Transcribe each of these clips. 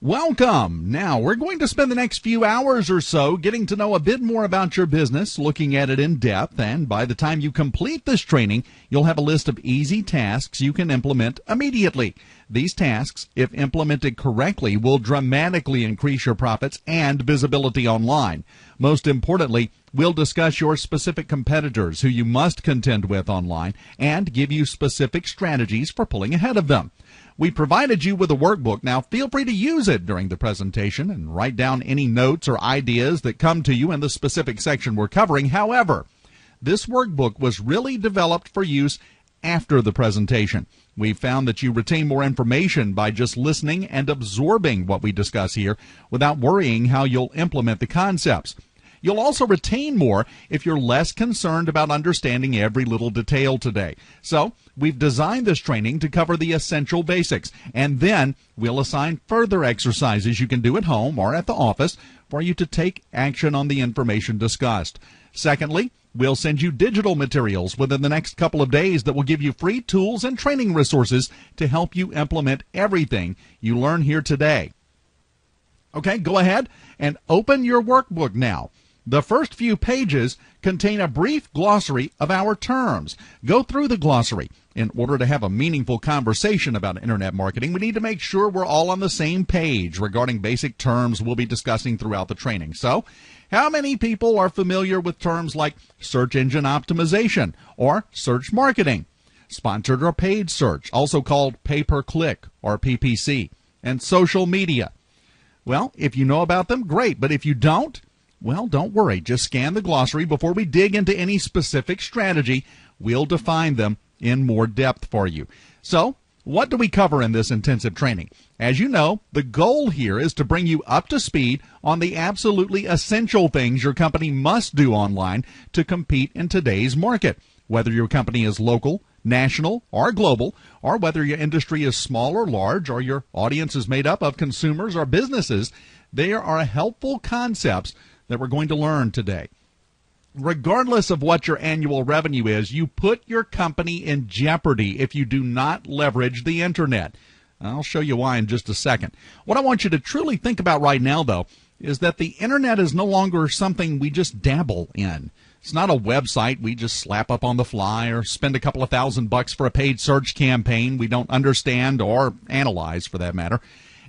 Welcome. Now, we're going to spend the next few hours or so getting to know a bit more about your business, looking at it in depth, and by the time you complete this training, you'll have a list of easy tasks you can implement immediately. These tasks, if implemented correctly, will dramatically increase your profits and visibility online. Most importantly, we'll discuss your specific competitors who you must contend with online and give you specific strategies for pulling ahead of them. We provided you with a workbook. Now, feel free to use it during the presentation and write down any notes or ideas that come to you in the specific section we're covering. However, this workbook was really developed for use after the presentation. We found that you retain more information by just listening and absorbing what we discuss here without worrying how you'll implement the concepts. You'll also retain more if you're less concerned about understanding every little detail today. So, we've designed this training to cover the essential basics, and then we'll assign further exercises you can do at home or at the office for you to take action on the information discussed. Secondly, we'll send you digital materials within the next couple of days that will give you free tools and training resources to help you implement everything you learn here today. Okay, go ahead and open your workbook now. The first few pages contain a brief glossary of our terms. Go through the glossary. In order to have a meaningful conversation about internet marketing, we need to make sure we're all on the same page regarding basic terms we'll be discussing throughout the training. So, how many people are familiar with terms like search engine optimization or search marketing, sponsored or paid search, also called pay-per-click or PPC, and social media? Well, if you know about them, great, but if you don't, well, don't worry. Just scan the glossary before we dig into any specific strategy. We'll define them in more depth for you. So, what do we cover in this intensive training? As you know, the goal here is to bring you up to speed on the absolutely essential things your company must do online to compete in today's market. Whether your company is local, national, or global, or whether your industry is small or large, or your audience is made up of consumers or businesses, there are helpful concepts that we're going to learn today. Regardless of what your annual revenue is, you put your company in jeopardy if you do not leverage the internet. I'll show you why in just a second. What I want you to truly think about right now, though, is that the internet is no longer something we just dabble in. It's not a website we just slap up on the fly or spend a couple of $1,000 for a paid search campaign we don't understand or analyze, for that matter.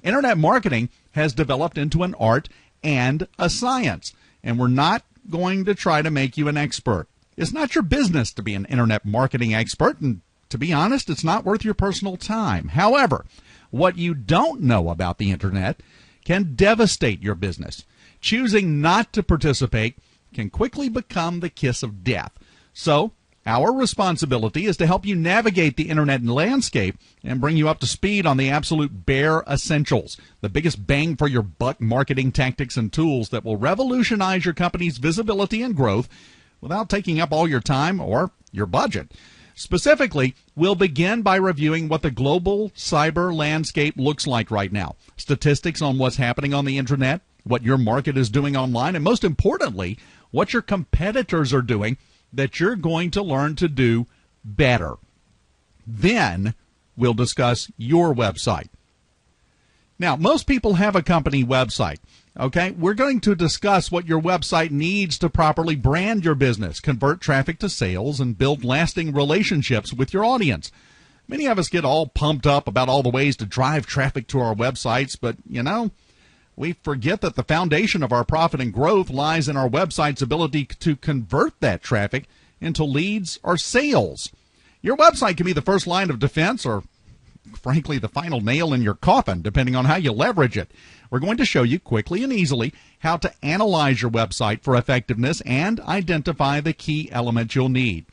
Internet marketing has developed into an art and a science, and we're not going to try to make you an expert. It's not your business to be an internet marketing expert, and to be honest, it's not worth your personal time. However, what you don't know about the internet can devastate your business. Choosing not to participate can quickly become the kiss of death. So, our responsibility is to help you navigate the internet landscape and bring you up to speed on the absolute bare essentials, the biggest bang for your buck marketing tactics and tools that will revolutionize your company's visibility and growth without taking up all your time or your budget. Specifically, we'll begin by reviewing what the global cyber landscape looks like right now, statistics on what's happening on the internet, what your market is doing online, and most importantly, what your competitors are doing that you're going to learn to do better. Then we'll discuss your website. Now, most people have a company website. Okay, we're going to discuss what your website needs to properly brand your business, convert traffic to sales, and build lasting relationships with your audience. Many of us get all pumped up about all the ways to drive traffic to our websites, but, we forget that the foundation of our profit and growth lies in our website's ability to convert that traffic into leads or sales. Your website can be the first line of defense or, frankly, the final nail in your coffin, depending on how you leverage it. We're going to show you quickly and easily how to analyze your website for effectiveness and identify the key elements you'll need.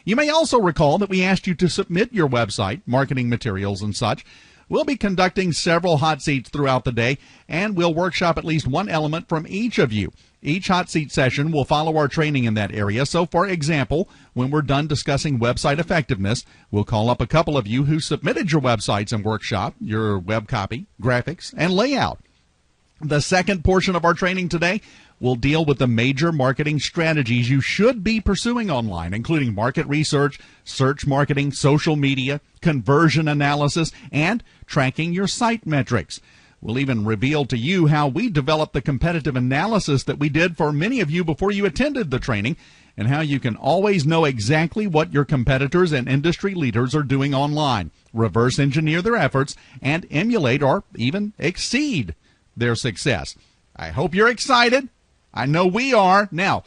You may also recall that we asked you to submit your website, marketing materials, and such. We'll be conducting several hot seats throughout the day, and we'll workshop at least one element from each of you. Each hot seat session will follow our training in that area. So, for example, when we're done discussing website effectiveness, we'll call up a couple of you who submitted your websites and workshop, your web copy, graphics, and layout. The second portion of our training today will deal with the major marketing strategies you should be pursuing online, including market research, search marketing, social media, conversion analysis, and tracking your site metrics. We'll even reveal to you how we developed the competitive analysis that we did for many of you before you attended the training, and how you can always know exactly what your competitors and industry leaders are doing online, reverse engineer their efforts, and emulate or even exceed their success. I hope you're excited. I know we are. Now,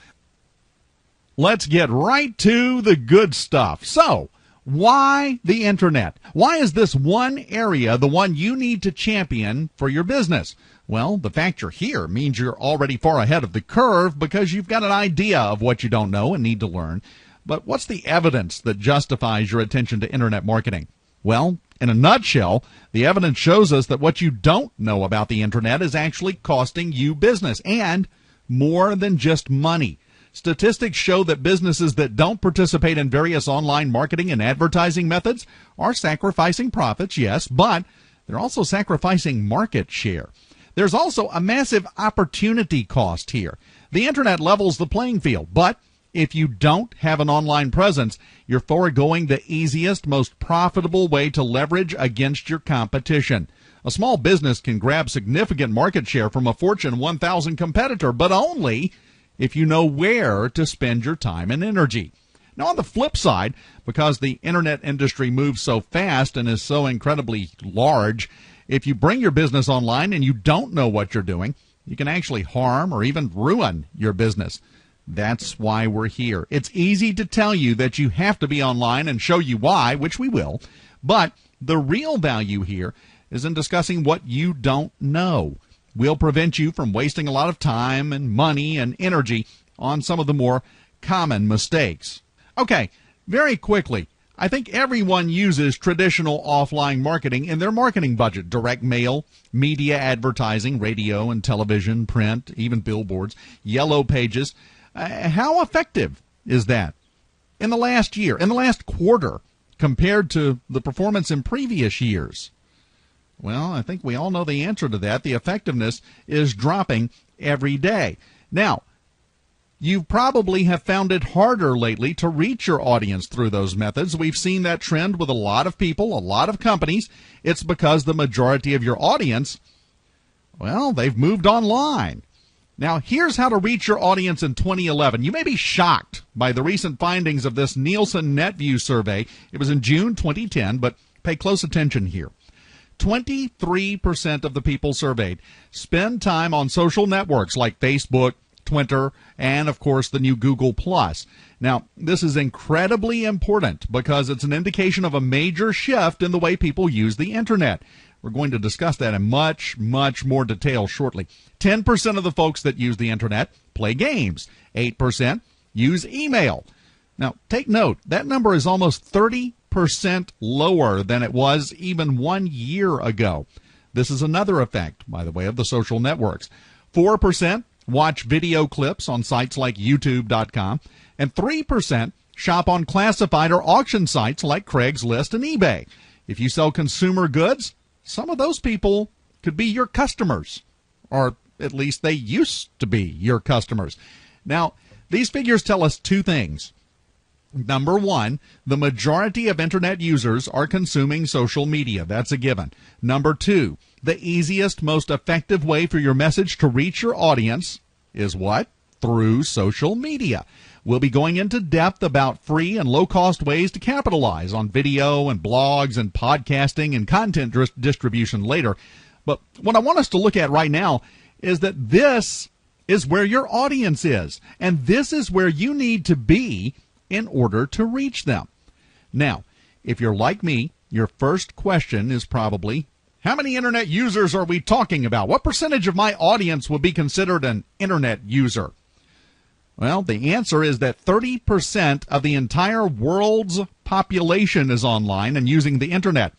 let's get right to the good stuff. So, why the Internet? Why is this one area the one you need to champion for your business? Well, the fact you're here means you're already far ahead of the curve because you've got an idea of what you don't know and need to learn. But what's the evidence that justifies your attention to Internet marketing? Well, in a nutshell, the evidence shows us that what you don't know about the Internet is actually costing you business, and more than just money. Statistics show that businesses that don't participate in various online marketing and advertising methods are sacrificing profits, yes, but they're also sacrificing market share. There's also a massive opportunity cost here. The Internet levels the playing field, but if you don't have an online presence, you're foregoing the easiest, most profitable way to leverage against your competition. A small business can grab significant market share from a Fortune 1000 competitor, but only if you know where to spend your time and energy. Now, on the flip side, because the Internet industry moves so fast and is so incredibly large, if you bring your business online and you don't know what you're doing, you can actually harm or even ruin your business. That's why we're here. It's easy to tell you that you have to be online and show you why, which we will, but the real value here is in discussing what you don't know. We'll prevent you from wasting a lot of time and money and energy on some of the more common mistakes. Okay, very quickly, I think everyone uses traditional offline marketing in their marketing budget: direct mail, media advertising, radio and television, print, even billboards, yellow pages. How effective is that in the last year, in the last quarter, compared to the performance in previous years? Well, I think we all know the answer to that. The effectiveness is dropping every day. Now, you probably have found it harder lately to reach your audience through those methods. We've seen that trend with a lot of people, a lot of companies. It's because the majority of your audience, well, they've moved online. Now, here's how to reach your audience in 2011. You may be shocked by the recent findings of this Nielsen NetView survey. It was in June 2010, but pay close attention here. 23% of the people surveyed spend time on social networks like Facebook, Twitter, and, of course, the new Google+. Now, this is incredibly important because it's an indication of a major shift in the way people use the Internet. We're going to discuss that in much, much more detail shortly. 10% of the folks that use the Internet play games. 8% use email. Now, take note, that number is almost 30% lower than it was even 1 year ago. This is another effect, by the way, of the social networks. 4% watch video clips on sites like YouTube.com, and 3% shop on classified or auction sites like Craigslist and eBay. If you sell consumer goods, some of those people could be your customers, or at least they used to be your customers. Now, these figures tell us two things. Number one, the majority of Internet users are consuming social media. That's a given. Number two, the easiest, most effective way for your message to reach your audience is what? Through social media. We'll be going into depth about free and low-cost ways to capitalize on video and blogs and podcasting and content distribution later. But what I want us to look at right now is that this is where your audience is, and this is where you need to be in order to reach them. Now, if you're like me, your first question is probably, how many Internet users are we talking about? What percentage of my audience would be considered an Internet user? Well, the answer is that 30% of the entire world's population is online and using the Internet.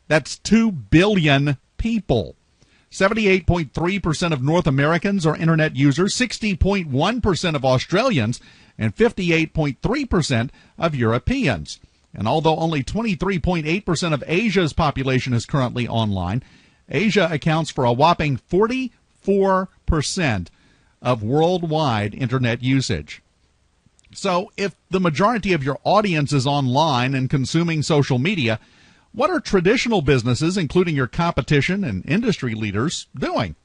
That's 2 billion people. 78.3% of North Americans are Internet users, 60.1% of Australians, and 58.3% of Europeans. And although only 23.8% of Asia's population is currently online, Asia accounts for a whopping 44% of worldwide Internet usage. So if the majority of your audience is online and consuming social media, What are traditional businesses, including your competition and industry leaders, doing?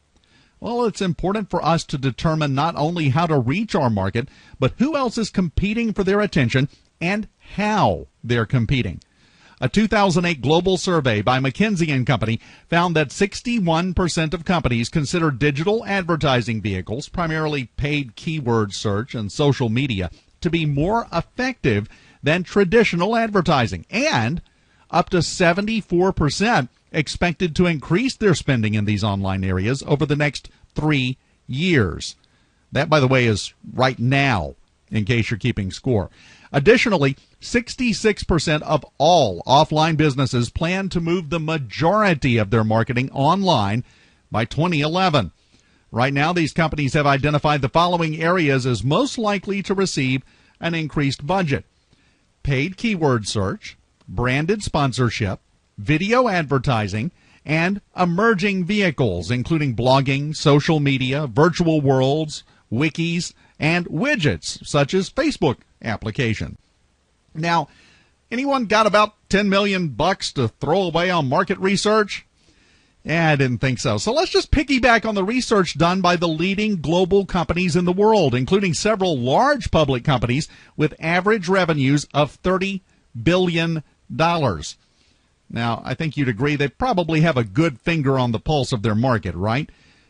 Well, it's important for us to determine not only how to reach our market, but who else is competing for their attention and how they're competing. A 2008 global survey by McKinsey & Company found that 61% of companies consider digital advertising vehicles, primarily paid keyword search and social media, to be more effective than traditional advertising, and up to 74% expected to increase their spending in these online areas over the next 3 years. That, by the way, is right now, in case you're keeping score. Additionally, 66% of all offline businesses plan to move the majority of their marketing online by 2011. Right now, these companies have identified the following areas as most likely to receive an increased budget: paid keyword search, branded sponsorship, video advertising, and emerging vehicles, including blogging, social media, virtual worlds, wikis, and widgets, such as Facebook application. Now, anyone got about $10 million to throw away on market research? I didn't think so. So let's just piggyback on the research done by the leading global companies in the world, including several large public companies with average revenues of $30 billion. Now, I think you'd agree they probably have a good finger on the pulse of their market, right?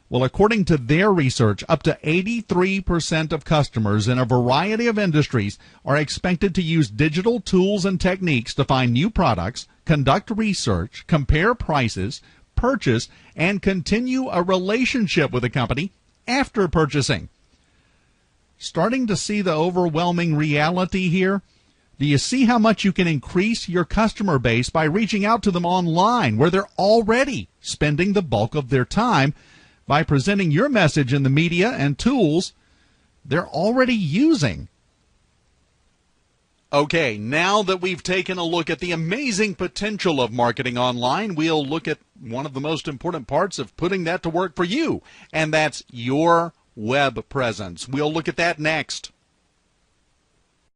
Well, according to their research, up to 83% of customers in a variety of industries are expected to use digital tools and techniques to find new products, conduct research, compare prices, purchase, and continue a relationship with a company after purchasing. Starting to see the overwhelming reality here? Do you see how much you can increase your customer base by reaching out to them online, where they're already spending the bulk of their time, by presenting your message in the media and tools they're already using? Okay, now that we've taken a look at the amazing potential of marketing online, we'll look at one of the most important parts of putting that to work for you, and that's your web presence. We'll look at that next.